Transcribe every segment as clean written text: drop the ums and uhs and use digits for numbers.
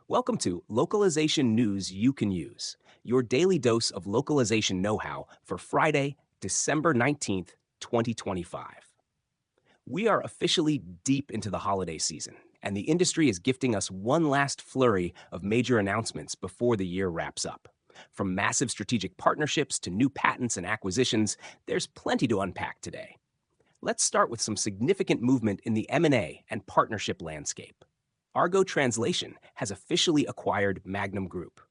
Welcome to Localization News You Can Use, your daily dose of localization know-how for Friday, December 19th, 2025. We are officially deep into the holiday season, and the industry is gifting us one last flurry of major announcements before the year wraps up. From massive strategic partnerships to new patents and acquisitions, there's plenty to unpack today. Let's start with some significant movement in the M&A and partnership landscape. Argo Translation has officially acquired Magnum Group.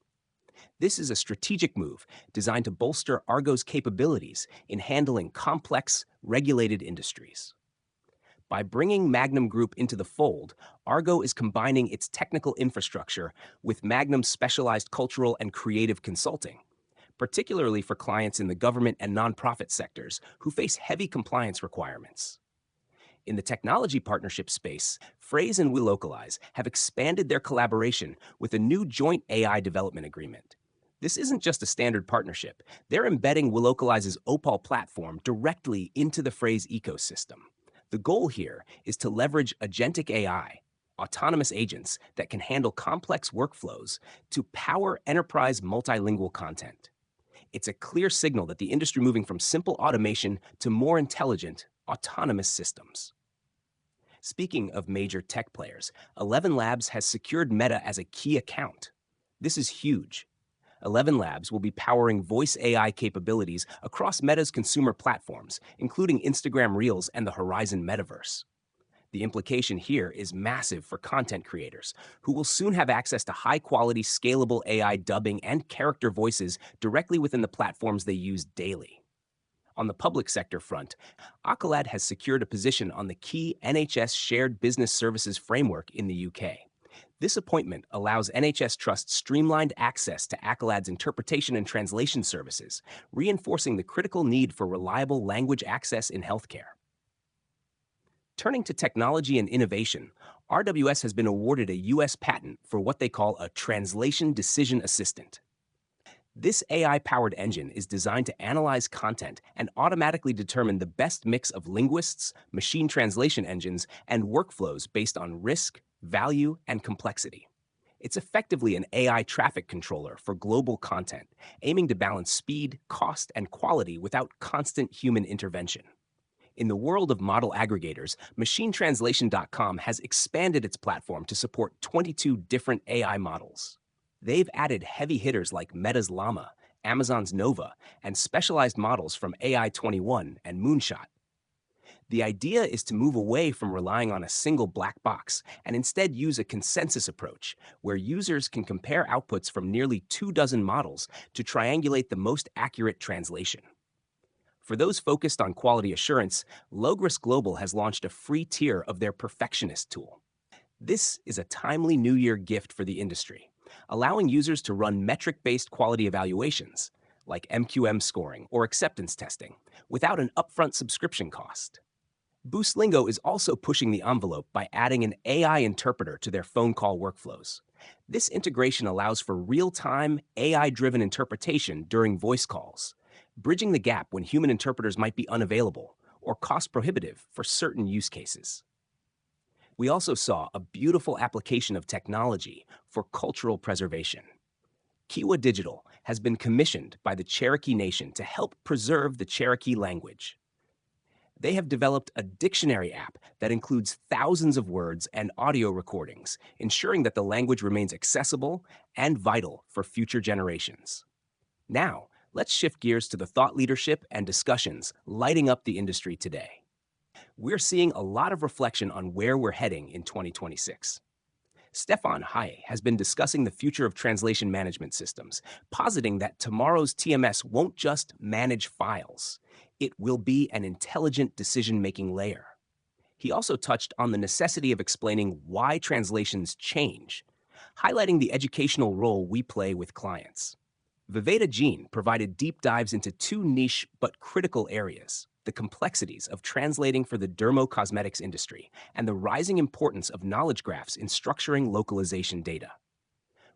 This is a strategic move designed to bolster Argo's capabilities in handling complex, regulated industries. By bringing Magnum Group into the fold, Argo is combining its technical infrastructure with Magnum's specialized cultural and creative consulting, particularly for clients in the government and nonprofit sectors who face heavy compliance requirements. In the technology partnership space, Phrase and Welocalize have expanded their collaboration with a new joint AI development agreement. This isn't just a standard partnership. They're embedding Welocalize's OPAL platform directly into the Phrase ecosystem. The goal here is to leverage agentic AI, autonomous agents that can handle complex workflows, to power enterprise multilingual content. It's a clear signal that the industry is moving from simple automation to more intelligent, autonomous systems. Speaking of major tech players, ElevenLabs has secured Meta as a key account. This is huge. ElevenLabs will be powering voice AI capabilities across Meta's consumer platforms, including Instagram Reels and the Horizon Metaverse. The implication here is massive for content creators, who will soon have access to high-quality, scalable AI dubbing and character voices directly within the platforms they use daily. On the public sector front, Acolad has secured a position on the key NHS Shared Business Services framework in the UK. This appointment allows NHS Trust streamlined access to Acolad's interpretation and translation services, reinforcing the critical need for reliable language access in healthcare. Turning to technology and innovation, RWS has been awarded a U.S. patent for what they call a Translation Decision Assistant. This AI-powered engine is designed to analyze content and automatically determine the best mix of linguists, machine translation engines, and workflows based on risk, value, and complexity. It's effectively an AI traffic controller for global content, aiming to balance speed, cost, and quality without constant human intervention. In the world of model aggregators, MachineTranslation.com has expanded its platform to support 22 different AI models. They've added heavy hitters like Meta's Llama, Amazon's Nova, and specialized models from AI21 and Moonshot. The idea is to move away from relying on a single black box and instead use a consensus approach, where users can compare outputs from nearly 24 models to triangulate the most accurate translation. For those focused on quality assurance, Logrus Global has launched a free tier of their Perfectionist tool. This is a timely New Year gift for the industry, allowing users to run metric-based quality evaluations, like MQM scoring or acceptance testing, without an upfront subscription cost. BoostLingo is also pushing the envelope by adding an AI interpreter to their phone call workflows. This integration allows for real-time, AI-driven interpretation during voice calls, bridging the gap when human interpreters might be unavailable or cost-prohibitive for certain use cases. We also saw a beautiful application of technology for cultural preservation. Kiwa Digital has been commissioned by the Cherokee Nation to help preserve the Cherokee language. They have developed a dictionary app that includes thousands of words and audio recordings, ensuring that the language remains accessible and vital for future generations. Now, let's shift gears to the thought leadership and discussions lighting up the industry today. We're seeing a lot of reflection on where we're heading in 2026. Stefan Huyghe has been discussing the future of translation management systems, positing that tomorrow's TMS won't just manage files. It will be an intelligent decision-making layer. He also touched on the necessity of explaining why translations change, highlighting the educational role we play with clients. Viveta Gene provided deep dives into two niche but critical areas: the complexities of translating for the dermo-cosmetics industry and the rising importance of knowledge graphs in structuring localization data.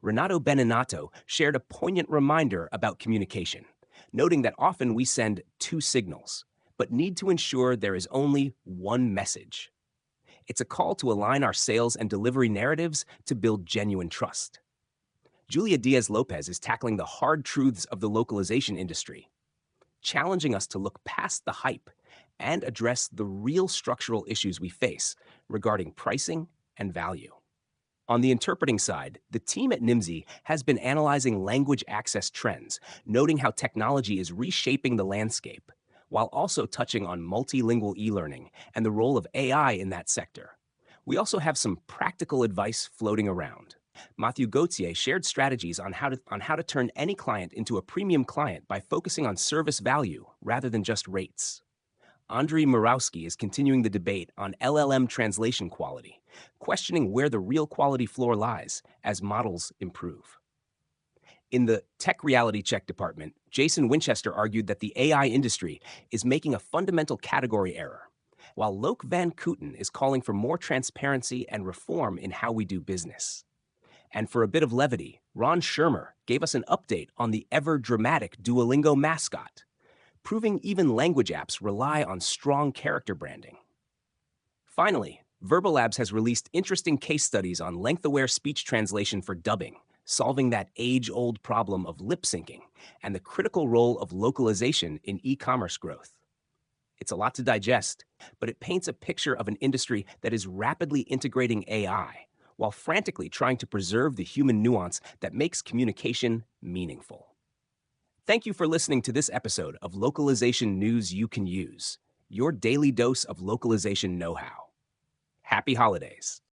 Renato Beninatto shared a poignant reminder about communication, noting that often we send two signals, but need to ensure there is only one message. It's a call to align our sales and delivery narratives to build genuine trust. Julia Diaz-Lopez is tackling the hard truths of the localization industry, challenging us to look past the hype and address the real structural issues we face regarding pricing and value. On the interpreting side, the team at NIMSY has been analyzing language access trends, noting how technology is reshaping the landscape, while also touching on multilingual e-learning and the role of AI in that sector. We also have some practical advice floating around. Matthew Gauthier shared strategies on how to turn any client into a premium client by focusing on service value rather than just rates. Andriy Murawski is continuing the debate on LLM translation quality, questioning where the real quality floor lies as models improve. In the Tech Reality Check department, Jason Winchester argued that the AI industry is making a fundamental category error, while Loke Van Kooten is calling for more transparency and reform in how we do business. And for a bit of levity, Ron Shermer gave us an update on the ever-dramatic Duolingo mascot, proving even language apps rely on strong character branding. Finally, ElevenLabs has released interesting case studies on length-aware speech translation for dubbing, solving that age-old problem of lip syncing and the critical role of localization in e-commerce growth. It's a lot to digest, but it paints a picture of an industry that is rapidly integrating AI, while frantically trying to preserve the human nuance that makes communication meaningful. Thank you for listening to this episode of Localization News You Can Use, your daily dose of localization know-how. Happy holidays.